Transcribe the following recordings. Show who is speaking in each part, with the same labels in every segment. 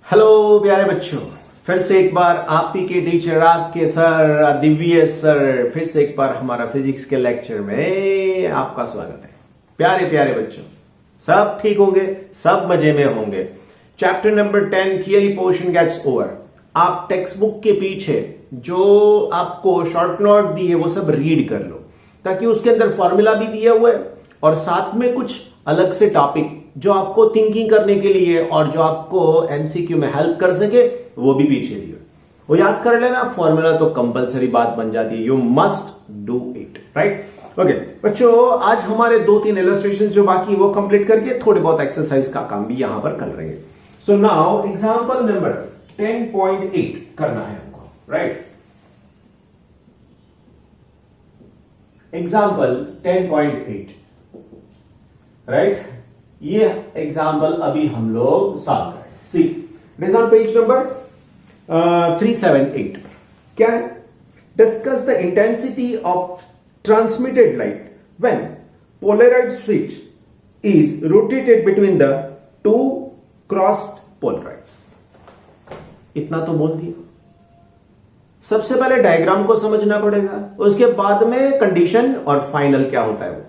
Speaker 1: Hello प्यारे बच्चों, फिर से एक बार आप ही के टीचर आपके सर दिव्य सर फिर से एक बार हमारा फिजिक्स के लेक्चर में आपका स्वागत है। प्यारे प्यारे बच्चों, सब ठीक होंगे, सब मजे में होंगे। Chapter number 10 theory portion gets over. आप टेक्स्ट बुक के पीछे जो आपको शॉर्ट नोट दी है वो सब रीड कर लो, ताकि उसके अंदर फॉर्मूला भी दिया हुआ है और साथ में कुछ अलग से टॉपिक जो आपको थिंकिंग करने के लिए और जो आपको एमसीक्यू में हेल्प कर सके वो भी पीछे दिए। वो याद कर लेना, फॉर्मूला तो कंपलसरी बात बन जाती है, you must do it, right. Okay बच्चों, आज हमारे 2-3 इलस्ट्रेशंस जो बाकी वो कंप्लीट करके थोड़े बहुत एक्सरसाइज का काम भी यहां पर कर रहे हैं। सो नाउ एग्जांपल नंबर 10.8 करना है हमको, राइट। Example 10.8, right. ये एग्जाम्पल अभी हम लोग सॉल्व करेंगे। See it is on page number 378। क्या है? Discuss the intensity of transmitted light when polarised switch is rotated between the two crossed polaroids. इतना तो बोल दिया। सबसे पहले डायग्राम को समझना पड़ेगा, उसके बाद में कंडीशन और फाइनल क्या होता है वो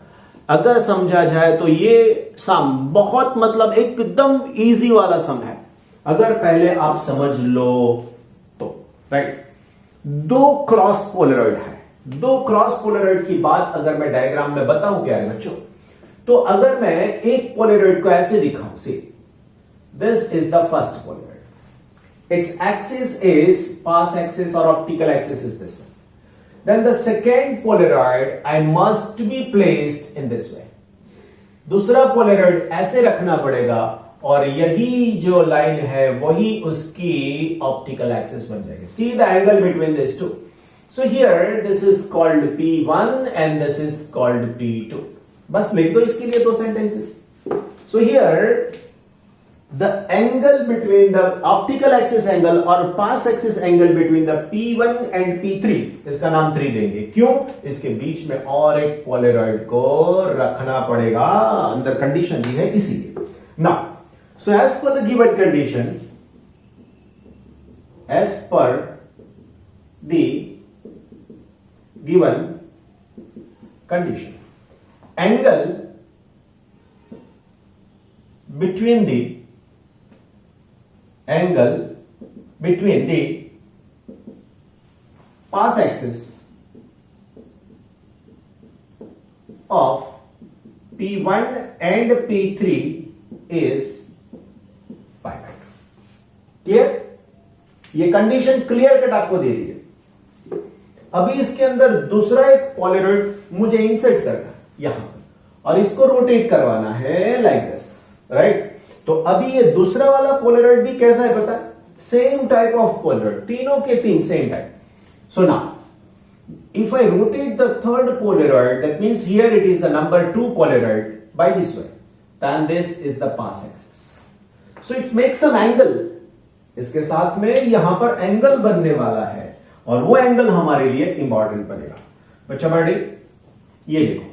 Speaker 1: अगर समझा जाए तो ये सम बहुत मतलब एकदम इजी वाला सम है अगर पहले आप समझ लो तो, राइट। दो क्रॉस पोलरॉइड है, दो क्रॉस पोलरॉइड की बात अगर मैं डायग्राम में बताऊं क्या है बच्चों, तो अगर मैं एक पोलरॉइड को ऐसे दिखाऊं, see this is the first polaroid, it's axis is pass axis और optical axis is this one. Then the second Polaroid I must be placed in this way. दूसरा Polaroid ऐसे रखना पड़ेगा और यही जो लाइन है वही उसकी ऑप्टिकल एक्सिस बन जाएगी। See the angle between these two. So here this is called P1 and this is called P2. बस लिख दो इसके लिए 2 sentences. So here the angle between the optical axis angle और pass axis angle between the P1 and P3, इसका नाम 3 देंगे। क्यों? इसके बीच में और एक पोलरॉइड को रखना पड़ेगा, अंदर कंडीशन दी है इसीलिए। Now so as per the given condition, as per the given condition, angle between the pass axis of P1 and P3 is pi by 2। Clear? ये कंडीशन क्लियर कट आपको दे दी है। अभी इसके अंदर दूसरा एक पोलरॉइड मुझे इंसर्ट करना है यहां और इसको रोटेट करवाना है लाइक दिस, राइट। तो अभी ये दूसरा वाला पोलरॉइड भी कैसा है पता है? सेम टाइप ऑफ पोलरॉइड, तीनों के तीन same type. So now if I rotate the third polaroid, that means here it is the number 2 polaroid by this way, then this is the pass axis. So it's make some angle, इसके साथ में यहां पर angle बनने वाला है और वो एंगल हमारे लिए इंपॉर्टेंट बनेगा। बच्चा बड़ी ये देखो,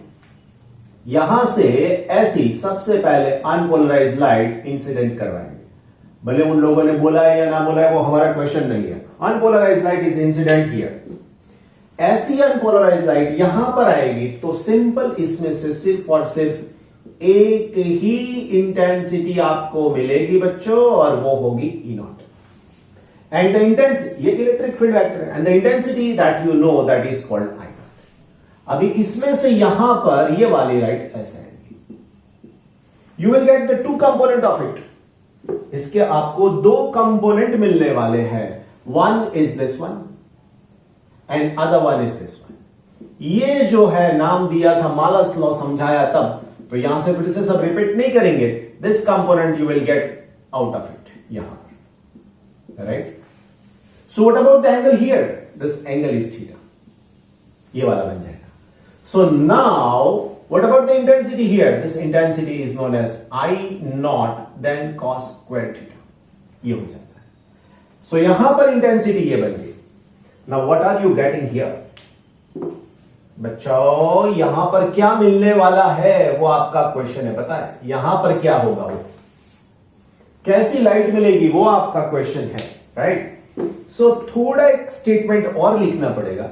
Speaker 1: यहां से ऐसी सबसे पहले अनपोलराइज्ड लाइट इंसिडेंट करवाएंगे। भले उन लोगों ने बोला है या ना बोला है वो हमारा क्वेश्चन नहीं है। Unpolarised light is incident here. ऐसी अनपोलराइज्ड लाइट यहां पर आएगी तो सिंपल इसमें से सिर्फ और सिर्फ एक ही इंटेंसिटी आपको मिलेगी बच्चों, और वो होगी E not. And the intensity, ये इलेक्ट्रिक फील्ड वेक्टर है, and the intensity that you know that is called I। अभी इसमें से यहां पर ये वाली लाइट ऐसे आएगी, you will get the 2 component of it. इसके आपको 2 कंपोनेंट मिलने वाले हैं, one is this one and other one is this one. ये जो है नाम दिया था मालस लॉ, समझाया तब, तो यहां से फिर से सब रिपीट नहीं करेंगे। This component you will get out of it यहां पर, right. So what about the angle here? This angle is theta, ये वाला बन जाएगा। So now, what about the intensity here? This intensity is known as I naught then cos square theta. ये हो जाता है। So यहां पर intensity ये बन गई। Now what are you getting here? बच्चों यहां पर क्या मिलने वाला है वो आपका क्वेश्चन है, पता है? यहां पर क्या होगा वो कैसी लाइट मिलेगी वो आपका क्वेश्चन है, राइट। सो थोड़ा एक स्टेटमेंट और लिखना पड़ेगा।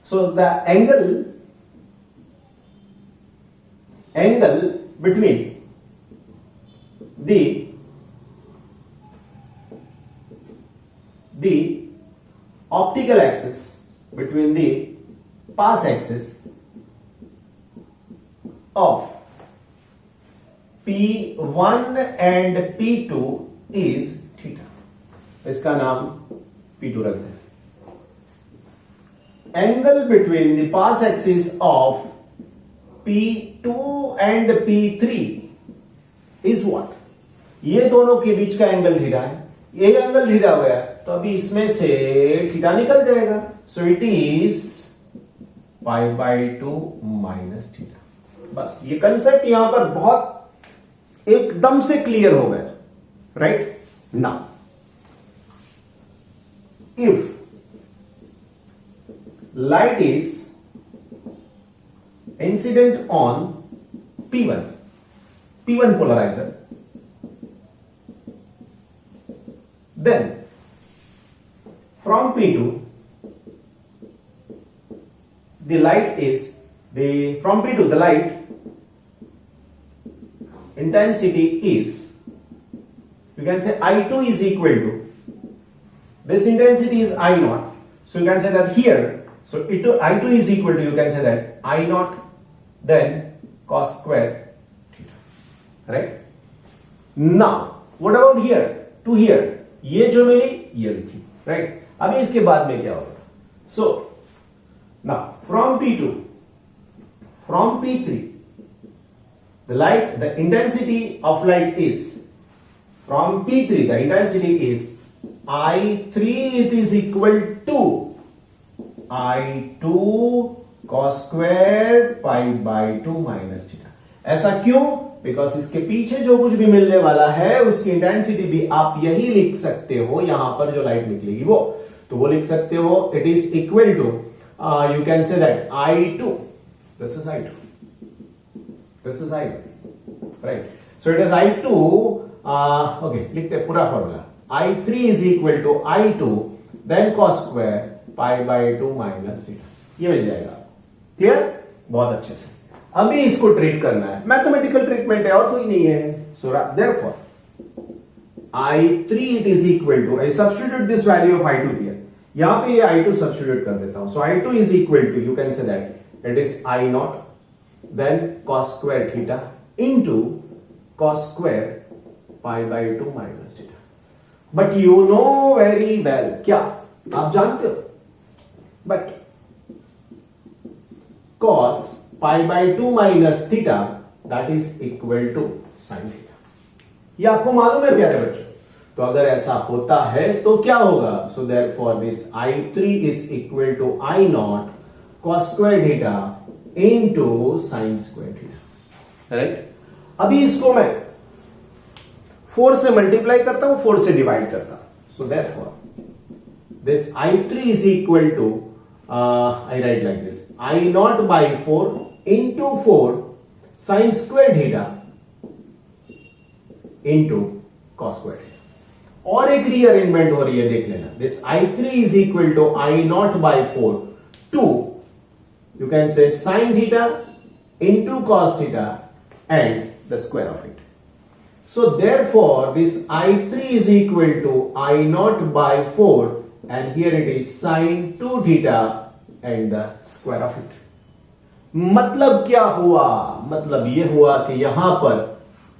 Speaker 1: So the angle between the optical axis, between the path axis of P1 and P2 is theta। इसका नाम P2 रख दें। Angle between the path axis of P2 and P3 is what? ये दोनों के बीच का एंगल थीटा है। ये एंगल थीटा हो गया तो अभी इसमें से थीटा निकल जाएगा। So it is π/2 minus theta. बस ये कंसेप्ट यहां पर बहुत एकदम से क्लियर हो गया, right. Now if light is incident on P1 polarizer, then from P2 the light intensity is, you can say I2 is equal to, this intensity is I naught, so you can say that here, so I2 is equal to, you can say that I naught then cos square theta, right। now what about here to here, ये जो मिली ये लिखी, right. अभी इसके बाद में क्या होगा? So now from P3 the intensity of light is, from P3 the intensity is I3, it is equal to I2 cos square π/2 minus theta. ऐसा क्यों? बिकॉज इसके पीछे जो कुछ भी मिलने वाला है उसकी इंटेंसिटी भी आप यही लिख सकते हो, यहां पर जो लाइट निकलेगी वो, तो वो लिख सकते हो it is equal to, you can say that I2, this is I2, this is I1, right. So it is I2, okay लिखते हैं पूरा formula, I3 is equal to I2 then cos square π/2 minus theta, ये मिल जाएगा। Clear? बहुत अच्छे से। अभी इसको ट्रीट करना है, मैथमेटिकल ट्रीटमेंट है और कोई नहीं है। So therefore I3 it is equal to, I substitute this value of I2 here, यहां पे ये I2 सब्स्टिट्यूट कर देता हूं। So I2 is equal to, you can say that it is I naught then cos square theta into cos square π/2 minus theta. But you know very well, क्या आप जानते हो, but cos π/2 minus theta that is equal to sine theta. ये आपको मालूम है प्यारे बच्चों। तो अगर ऐसा होता है तो क्या होगा? So therefore this I3 is equal to I naught cos square theta into sine square theta, right. अभी इसको मैं 4 से मल्टीप्लाई करता हूं, 4 से डिवाइड करता हूं। So therefore this I3 is equal to, I write like this, I naught by 4 into 4 sin square theta into cos square theta। और एक रीअरेंजमेंट हो रही है, देख लेना। This I3 is equal to I naught by 4 to, you can say sin theta into cos theta and the square of it। So therefore this I3 is equal to I naught by 4 and here it is sin 2 theta and the square of it। मतलब क्या हुआ? मतलब ये हुआ कि यहां पर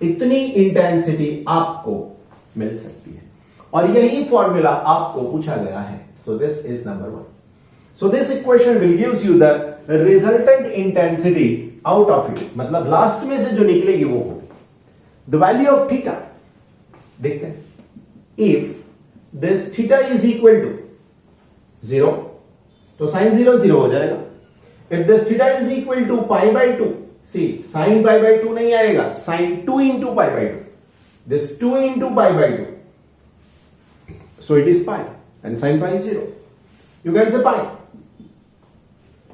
Speaker 1: इतनी इंटेंसिटी आपको मिल सकती है और यही फॉर्मूला आपको पूछा गया है। So this is number 1। So this equation will gives you the resultant intensity out of it, मतलब लास्ट में से जो निकलेगी वो होगी द वैल्यू ऑफ थीटा। देखते हैं, if this theta is equal to 0 तो साइन 0 0 हो जाएगा। If this theta is equal to π/2, see sine π/2 नहीं आएगा, sine 2 into π/2, this 2 into π/2, so it is pi and sine pi 0, you can say pi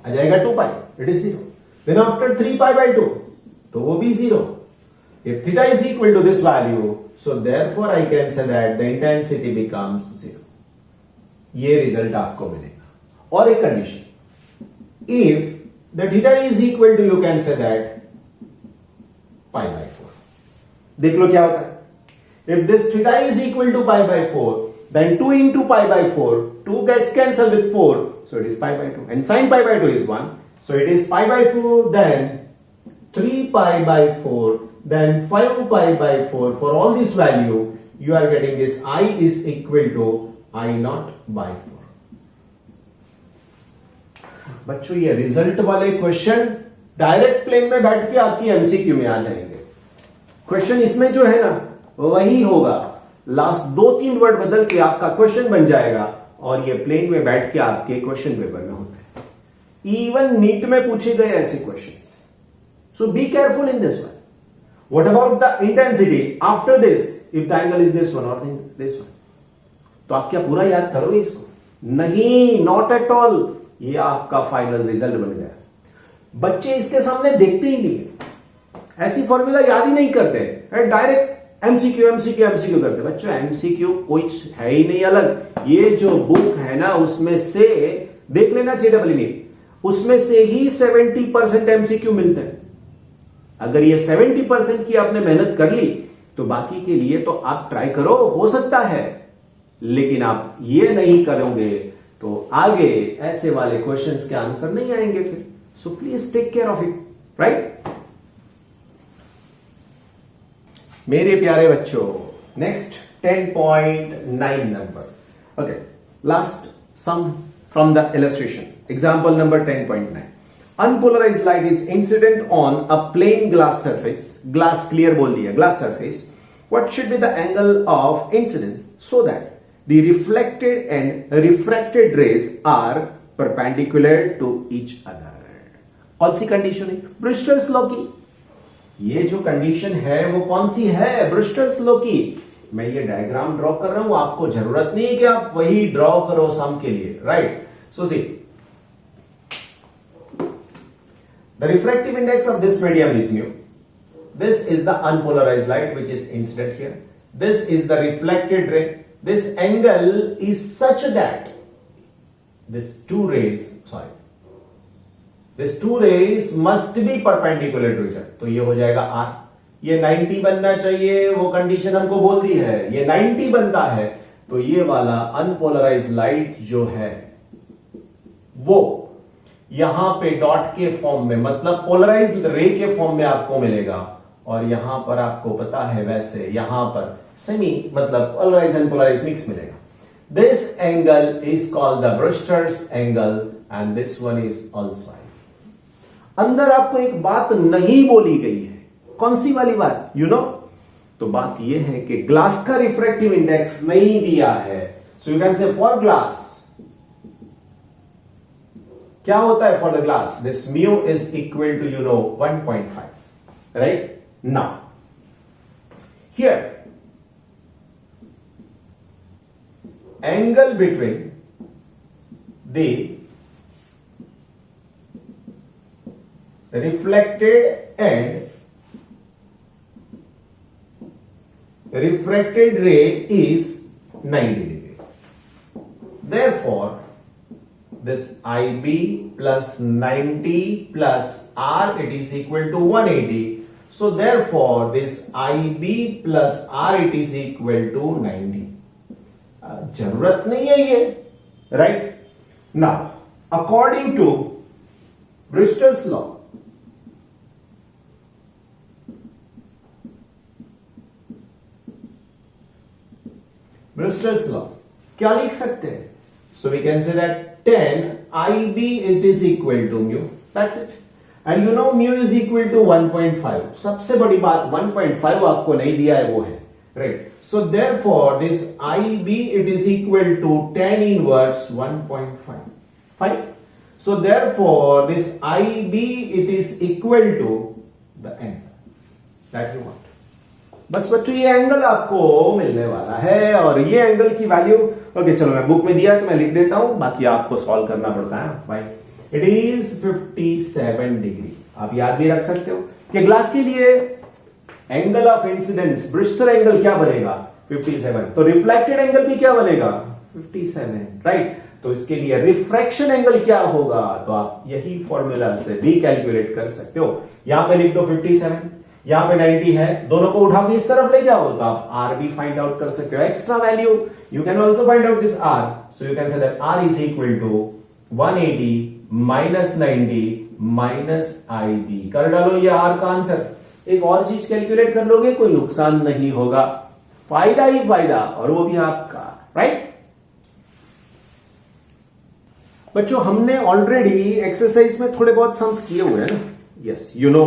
Speaker 1: आ जाएगा 2 pi, it is 0। Then after 3 π/2 तो वो भी 0। If theta is equal to this value, so therefore I can say that the intensity becomes 0. ये result आपको मिलेगा. और एक condition, if the theta is equal to, you can say that pi by 4. देख लो क्या होता है. If this theta is equal to pi by 4, then 2 into pi by 4, 2 gets cancelled with 4, so it is pi by 2. And sin pi by 2 is 1, so it is pi by 4, then 3 pi by 4, then 5 pi by 4. For all this value, you are getting this I is equal to I naught by 4. बच्चों ये result वाले question direct plane में बैठ के आपकी MCQ में आ जाएंगे. Question इसमें जो है ना वही होगा, लास्ट 2-3 वर्ड बदल के आपका क्वेश्चन बन जाएगा और ये प्लेन में बैठ के आपके क्वेश्चन पेपर में होते हैं. इवन नीट में पूछे गए ऐसे questions. So be careful in this one. What about the intensity after this, if the angle is this one और दिस वन, तो आप क्या पूरा याद करोगे इसको? नहीं, नॉट एट ऑल. ये आपका फाइनल रिजल्ट बन गया. बच्चे इसके सामने देखते ही नहीं है, ऐसी फॉर्मूला याद ही नहीं करते, डायरेक्ट एमसीक्यू एमसीक्यू एमसीक्यू करते. बच्चों एमसीक्यू कुछ है ही नहीं अलग. ये जो बुक है ना उसमें से देख लेना JEE नीट, उसमें से ही 70% एमसीक्यू मिलते हैं. अगर ये 70% की आपने मेहनत कर ली तो बाकी के लिए तो आप ट्राई करो, हो सकता है. लेकिन आप ये नहीं करोगे तो आगे ऐसे वाले क्वेश्चंस के आंसर नहीं आएंगे फिर. So please take care of it, right. मेरे प्यारे बच्चों, next 10.9 number. Okay, last sum from the illustration. Example number 10.9. Unpolarized light is incident on a plain glass surface. Glass clear बोल दिया, glass surface. What should be the angle of incidence so that the reflected and refracted rays are perpendicular to each other? कौन सी condition है? Brewster's law की. ये जो condition है वो कौन सी है? ब्रूस्टर्स लॉ की. मैं ये डायग्राम ड्रॉ कर रहा हूं, आपको जरूरत नहीं है कि आप वही ड्रॉ करो सम के लिए, right. So see, the refractive index of this medium is mu. This is the unpolarized light which is incident here. This is the reflected ray. This angle is such that these two rays must be perpendicular to each other. तो ये हो जाएगा R. ये 90 बनना चाहिए, वो condition हमको बोल दी है. ये 90 बनता है तो ये वाला अनपोलराइज्ड लाइट जो है वो यहां पे डॉट के फॉर्म में, मतलब पोलराइज्ड रे के फॉर्म में आपको मिलेगा. और यहां पर आपको पता है वैसे यहां पर सेमी, मतलब पोलराइज्ड एंड पोलराइज्ड मिक्स मिलेगा. This angle is called the Brewster's angle and this one is also. अंदर आपको एक बात नहीं बोली गई है. कौन सी वाली बात? यू नो, तो बात यह है कि ग्लास का रिफ्रैक्टिव इंडेक्स नहीं दिया है. So you can say for glass क्या होता है? For the glass this mu is equal to 1.5, right. Now here angle between the reflected and refracted ray is 90 degree. Therefore, this IB plus 90 plus R, it is equal to 180. So therefore, this IB plus R, it is equal to 90. जरूरत नहीं है ये, right? Now, according to Brewster's law, Brewster's law क्या लिख सकते हैं? So we can say that 10 IB it is equal to mu. That's it. And you know mu is equal to 1.5. सबसे बड़ी बात 1.5 आपको नहीं दिया है वो है, right? So therefore this IB it is equal to 10 inverse 1.5. Fine. So therefore this IB it is equal to the angle that you want. बस बच्चों ये एंगल आपको मिलने वाला है और ये एंगल की वैल्यू, ओके चलो मैं बुक में दिया है तो मैं लिख देता हूं, बाकी आपको सॉल्व करना पड़ता है भाई. It is 57 degree. आप याद भी रख सकते हो कि ग्लास के लिए angle of incidence Bristol angle क्या बनेगा 57, तो रिफ्लेक्टेड एंगल भी क्या बनेगा 57, राइट। तो इसके लिए रिफ्रैक्शन एंगल क्या होगा, तो आप यही फॉर्मूला से भी कैलकुलेट कर सकते हो। यहां पे लिख दो 57, यहां पे 90 है, दोनों को उठा के इस तरफ ले जाओ तो आप आर भी फाइंड आउट कर सकते हो। Extra value you can also find out this r, so you can say that r is equal to 180 minus 90 minus IB। कर डालो ये आर का आंसर। एक और चीज कैलकुलेट कर लोगे, कोई नुकसान नहीं होगा, फायदा ही फायदा, और वो भी आपका, राइट। बच्चों हमने ऑलरेडी एक्सरसाइज में थोड़े बहुत सम्स किए हुए हैं ना, यस यू नो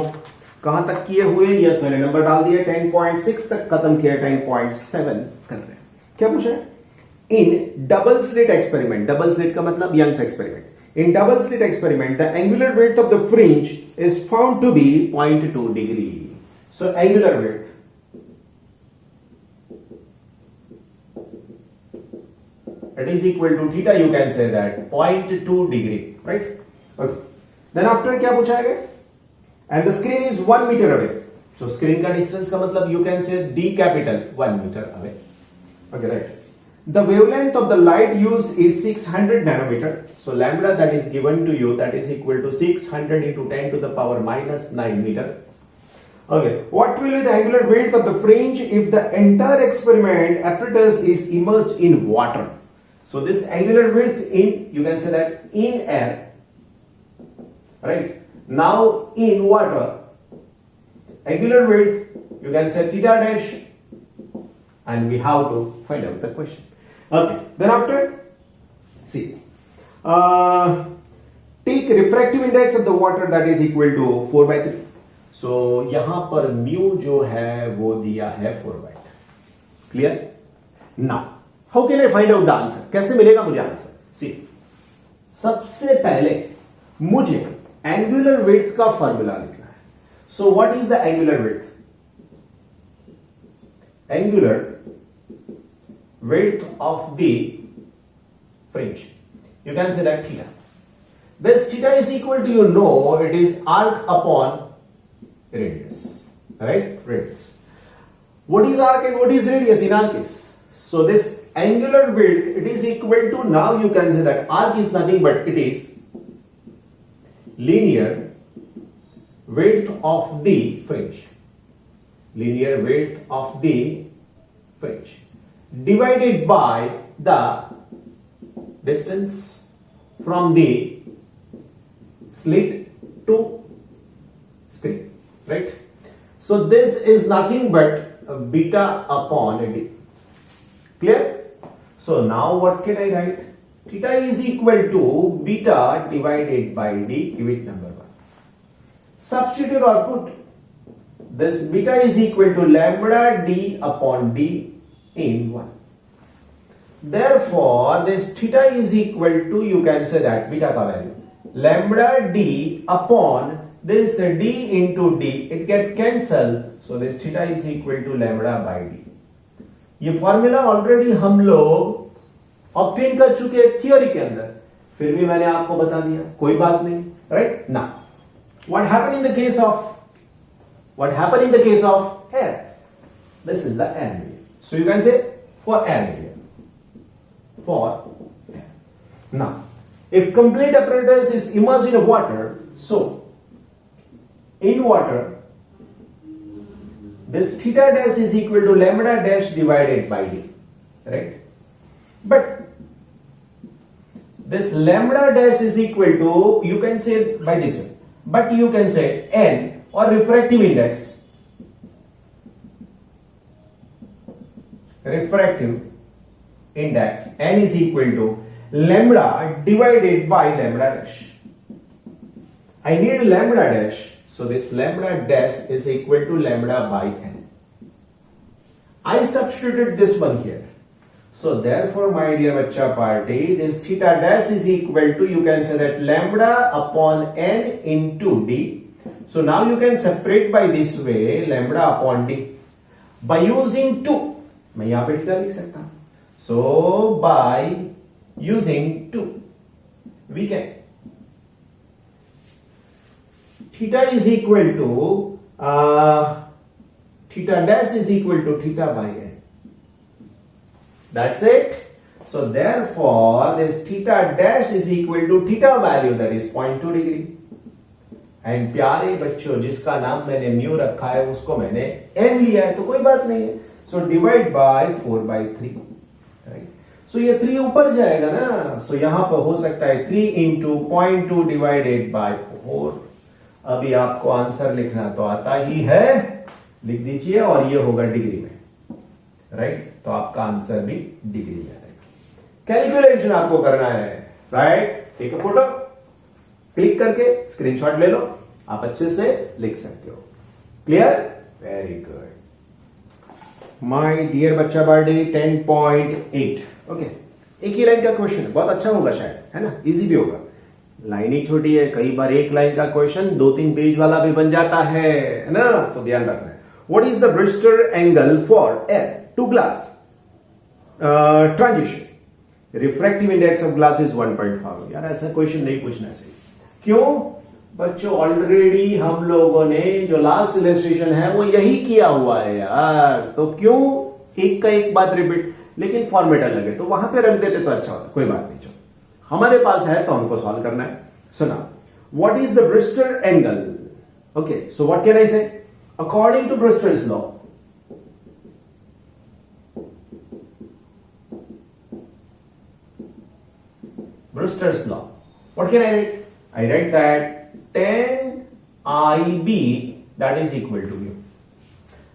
Speaker 1: कहां तक किए हुए, यस मैंने नंबर डाल दिया, 10.6 तक खत्म किया, 10.7 कर रहे हैं। क्या पूछा है, in double slit experiment, double slit का मतलब Young's experiment, in double slit experiment the angular width of the fringe is found to be 0.2 degree. So angular width it is equal to theta, you can say that 0.2 degree, right? Okay, then after क्या पूछा है, and the screen is 1 meter away, so screen का distance का मतलब you can say d capital 1 meter away. Okay, right. The wavelength of the light used is 600 nanometer. So lambda that is given to you, that is equal to 600 into 10 to the power minus 9 meter. Okay, what will be the angular width of the fringe if the entire experiment apparatus is immersed in water? So this angular width in, you can say that in air, right? Now in water, angular width, you can say theta dash, and we have to find out the question. Okay, then after, see, take refractive index of the water that is equal to 4/3. So यहां पर mu जो है वो दिया है 4/3. Clear? Now, how can I find out the answer? कैसे मिलेगा मुझे आंसर? See, सबसे पहले मुझे angular width का फॉर्मूला लिखना है. So what is the angular width? Angular width of the fringe, you can say that theta. This theta is equal to, you know, it is arc upon radius, right? Radius. What is arc and what is radius in our case? So this angular width, it is equal to, now you can say that arc is nothing but it is linear width of the fringe, linear width of the fringe divided by the distance from the slit to screen, right? So this is nothing but beta upon d. Clear? So now what can I write? Theta is equal to beta divided by d, give it number 1. Substitute or put this beta is equal to lambda d upon d in 1. Therefore this theta is equal to, you can say that beta का value lambda d upon this d into d, it get cancelled, so this theta is equal to lambda by d. ये formula already हम लोग obtain कर चुके हैं theory के अंदर, फिर भी मैंने आपको बता दिया, कोई बात नहीं, right. Now what happen in the case of, what happened in the case of air? This is the air medium. So you can say for air medium. For air. Now, if complete apparatus is immersed in water, so in water, this theta dash is equal to lambda dash divided by d, right? But this lambda dash is equal to, you can say by this way, but you can say n or refractive index, refractive index n is equal to lambda divided by lambda dash. I need lambda dash, so this lambda dash is equal to lambda by n. I substituted this one here, so therefore my dear bachcha party, this theta dash is equal to, you can say that lambda upon n into d. So now you can separate by this way lambda upon d by using 2. मैं यहां पे theta लिख सकता हूं, so by using 2 we can theta is equal to theta dash is equal to theta by n. That's it. So therefore this theta dash is equal to theta value, that is 0.2 degree. And प्यारे बच्चों, जिसका नाम मैंने mu रखा है उसको मैंने n लिया है, तो कोई बात नहीं है. So divide by 4/3, right. So ये 3 ऊपर जाएगा ना, सो यहां पर हो सकता है 3 इंटू 0.2 डिवाइडेड बाय 4. अभी आपको आंसर लिखना तो आता ही है, लिख दीजिए, और ये होगा डिग्री में, राइट. तो आपका आंसर भी डिग्री में आएगा. कैलकुलेशन आपको करना है, right. Take a photo, click करके स्क्रीनशॉट ले लो, आप अच्छे से लिख सकते हो. Clear? Very good. My dear बच्चा बर्थडे 10.8. ओके, एक ही लाइन का क्वेश्चन है, बहुत अच्छा होगा शायद, है ना, इजी भी होगा. लाइन ही छोटी है, कई बार एक लाइन का क्वेश्चन 2-3 पेज वाला भी बन जाता है ना, तो ध्यान रखना है. What is the Brewster angle for air to glass transition? Refractive index of glass is 1.5. यार ऐसा क्वेश्चन नहीं पूछना चाहिए. क्यों बच्चों? ऑलरेडी हम लोगों ने जो लास्ट इलस्ट्रेशन है वो यही किया हुआ है यार, तो क्यों एक का एक बात रिपीट. लेकिन फॉर्मेट अलग है, तो वहां पे रख देते तो अच्छा होता. कोई बात नहीं, चलो हमारे पास है तो हमको सॉल्व करना है. सुना, what is the Brewster angle? Okay, so what can I say? According to Brewster's law, Brewster's law. What can I write? I write that tan IB, that is equal to mu.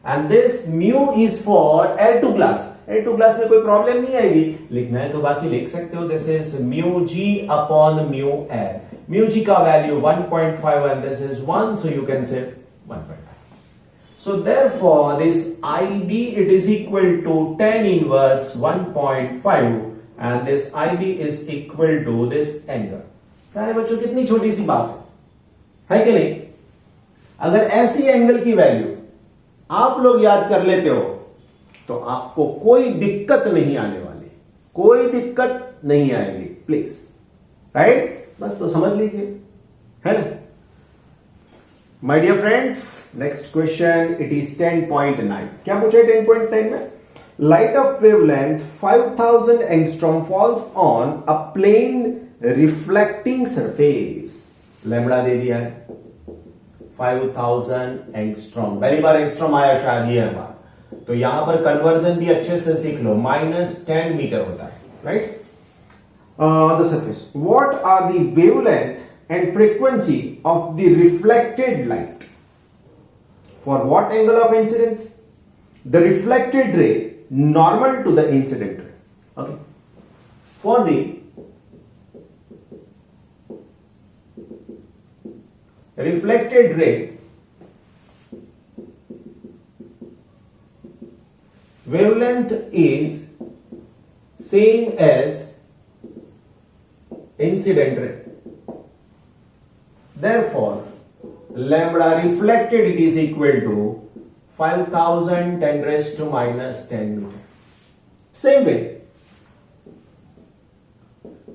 Speaker 1: And this mu is for air to glass. Air to glass में कोई problem नहीं आएगी. लिखना है तो बाकी लिख सकते हो. This is mu g upon mu air. Mu g का value 1.5 and this is 1, so you can say 1.5. So therefore this IB, it is equal to tan inverse 1.5. And this IB is equal to this angle. प्यारे बच्चों, कितनी छोटी सी बात है कि नहीं? अगर ऐसी एंगल की वैल्यू आप लोग याद कर लेते हो तो आपको कोई दिक्कत नहीं आने वाली, कोई दिक्कत नहीं आएगी. Please, right. बस तो समझ लीजिए, है ना. My dear friends, next question, it is 10.9. क्या पूछा है 10.9 में? Light of wavelength 5000 angstrom falls on a plane reflecting surface. Lambda दे दिया है 5000 एंगस्ट्रॉम. पहली बार एंगस्ट्रॉम आया शायद ये बार, तो यहां पर कन्वर्जन भी अच्छे से सीख लो. -10 मीटर होता है, right. The surface. What are the wavelength and frequency of the reflected light? For what angle of incidence? The reflected ray normal to the incident ray. Okay. For the reflected ray, wavelength is same as incident ray. Therefore, lambda reflected, it is equal to 5000 10 raised to -10 meter. Same way,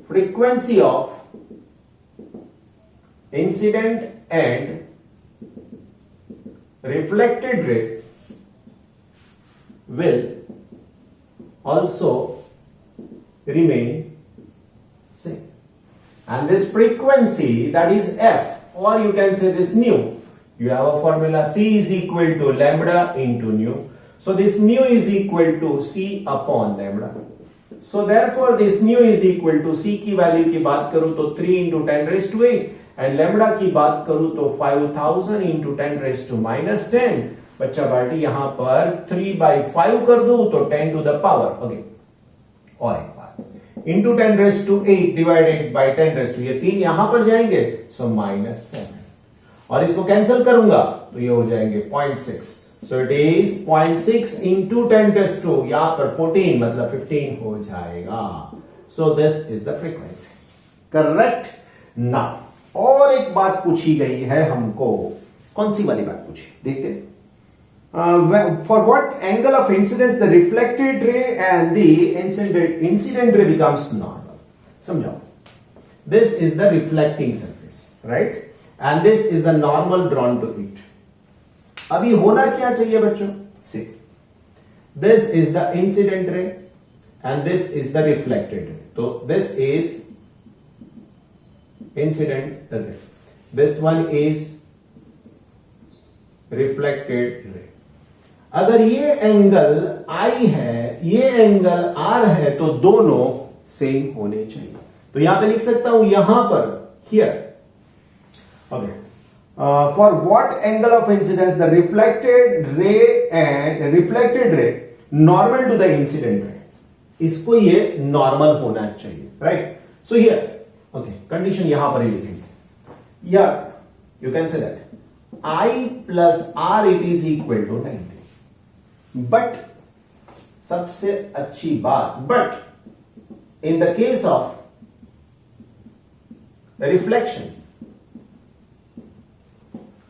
Speaker 1: frequency of incident and reflected ray will also remain same. And this frequency, that is f, or you can say this nu. You have a formula, C is equal to lambda into nu. So this nu is equal to C upon lambda. So therefore this nu is equal to C की value की बात करूं तो 3 into 10 raised to 8, and lambda की बात करूं तो 5000 into 10 raised to -10. बच्चा बाटी यहां पर 3/5 कर दूं तो 10 to the power. ओके, और एक बात, into 10 raised to 8 divided by 10 raised to, ये 3 यहां पर जाएंगे, so -7. और इसको कैंसिल करूंगा तो ये हो जाएंगे 0.6. सो it is 0.6 into 10 raised to, यहां पर 14 मतलब 15 हो जाएगा. So this is the frequency. Correct. Now और एक बात पूछी गई है हमको. कौन सी वाली बात पूछी देखते हैं. For what angle of incidence the reflected ray and the incident ray becomes normal? समझाओ. This is the reflecting surface, right? And this is the normal drawn to it. अभी होना क्या चाहिए बच्चों? See, this is the incident ray and this is the reflected ray. So this is incident ray, this one is reflected ray. अगर ये angle I है, ये angle R है, तो दोनों सेम होने चाहिए. तो यहां पे लिख सकता हूं, यहां पर here. Okay. For what angle of incidence the reflected ray normal to the incident ray? इसको ये नॉर्मल होना चाहिए, right? So here, okay, condition यहां पर ही लिखेंगे. या you can say that I plus R it is equal to 90. But सबसे अच्छी बात, but in the case of reflection,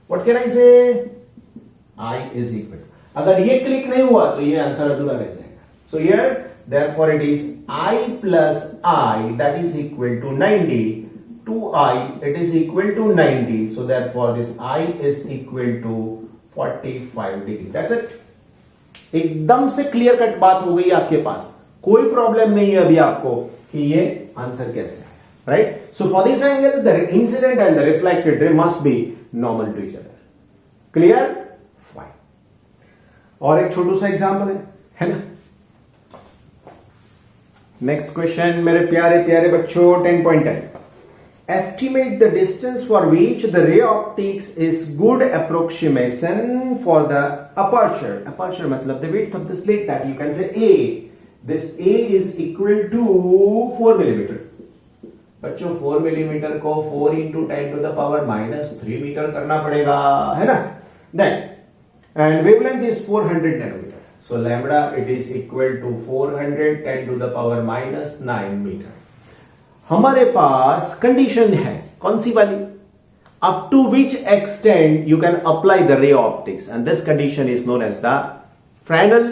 Speaker 1: what can I से? I is equal. अगर ये क्लिक नहीं हुआ तो ये आंसर अधूरा रह जाएगा. So here therefore it is I plus I that is equal to 90. 2I it is equal to 90. So therefore this I is equal to 45 degree. That's it. एकदम से क्लियर कट बात हो गई आपके पास. कोई प्रॉब्लम नहीं है अभी आपको कि ये आंसर कैसे है, right? So for this angle the incident and the reflected ray must be normal to each other. Clear? Fine. और एक छोटू सा एग्जांपल है ना? नेक्स्ट क्वेश्चन मेरे प्यारे प्यारे बच्चों, 10.10. Estimate the distance for which the ray optics is good approximation for the aperture. Aperture मतलब the width of the slit, that you can say A. This A is equal to 4 millimeter. बच्चों 4 millimeter को 4 into 10 to the power minus 3 meter करना पड़ेगा, है ना? Then and wavelength is 400 nanometer. So lambda it is equal to 400 10 to the power minus 9 meter. हमारे पास condition है कौन सी वाली? Up to which extent you can apply the ray optics, and this condition is known as the Fresnel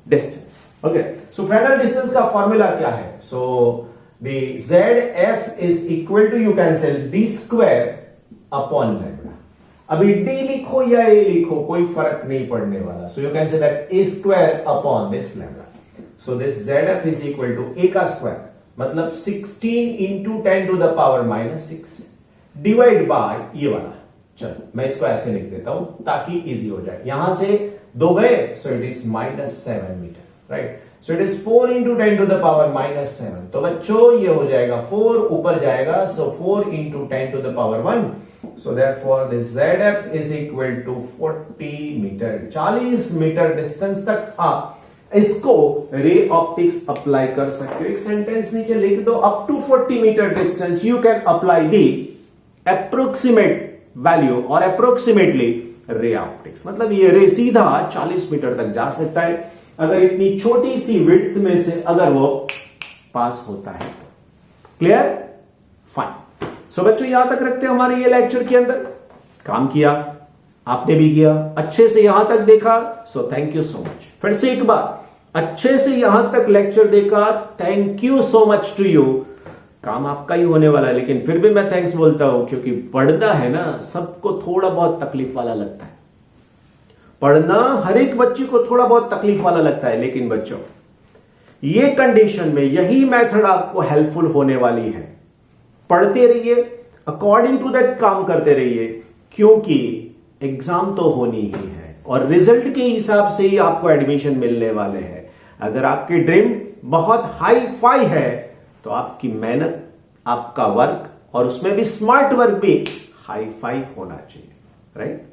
Speaker 1: distance. Okay, so Fresnel distance का formula क्या है? So the ZF is equal to, you can say d square upon lambda. अभी d लिखो या a लिखो कोई फर्क नहीं पड़ने वाला. So you can say that a square upon this lambda. So this ZF is equal to a का स्क्वायर मतलब 16 into 10 to the power minus 6 divide by ये वाला. चलो मैं इसको ऐसे लिख देता हूं ताकि इजी हो जाए. यहां से दो गए, so it is -7 metre, right? So it is 4 into 10 to the power -7. तो बच्चों ये हो जाएगा 4 ऊपर जाएगा, so 4 into 10 to the power 1. So therefore this ZF is equal to 40 metre. 40 metre distance तक आप इसको रे ऑप्टिक्स अप्लाई कर सकते हो. एक सेंटेंस नीचे लिख दो, up to 40 metre distance you can apply the approximate value और अप्रोक्सीमेटली रे ऑप्टिक्स. मतलब ये रे सीधा 40 मीटर तक जा सकता है अगर इतनी छोटी सी विड्थ में से अगर वो पास होता है. क्लियर? फाइन. सो बच्चों यहां तक रखते हैं हमारे ये लेक्चर के अंदर. काम किया, आपने भी किया, अच्छे से यहां तक देखा, so thank you so much. फिर से एक बार, अच्छे से यहां तक लेक्चर देखा, thank you so much to you. काम आपका ही होने वाला है, लेकिन फिर भी मैं थैंक्स बोलता हूं क्योंकि पढ़ना है ना, सबको थोड़ा बहुत तकलीफ वाला लगता है. पढ़ना हर एक बच्चे को थोड़ा बहुत तकलीफ वाला लगता है, लेकिन बच्चों ये कंडीशन में यही मेथड आपको हेल्पफुल होने वाली है. पढ़ते रहिए, अकॉर्डिंग टू दैट काम करते रहिए, क्योंकि एग्जाम तो होनी ही है और रिजल्ट के हिसाब से ही आपको एडमिशन मिलने वाले हैं. अगर आपकी ड्रीम बहुत हाई फाई है तो आपकी मेहनत, आपका वर्क और उसमें भी स्मार्ट वर्क भी हाई फाई होना चाहिए, right?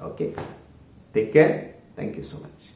Speaker 1: Okay, take care, thank you so much.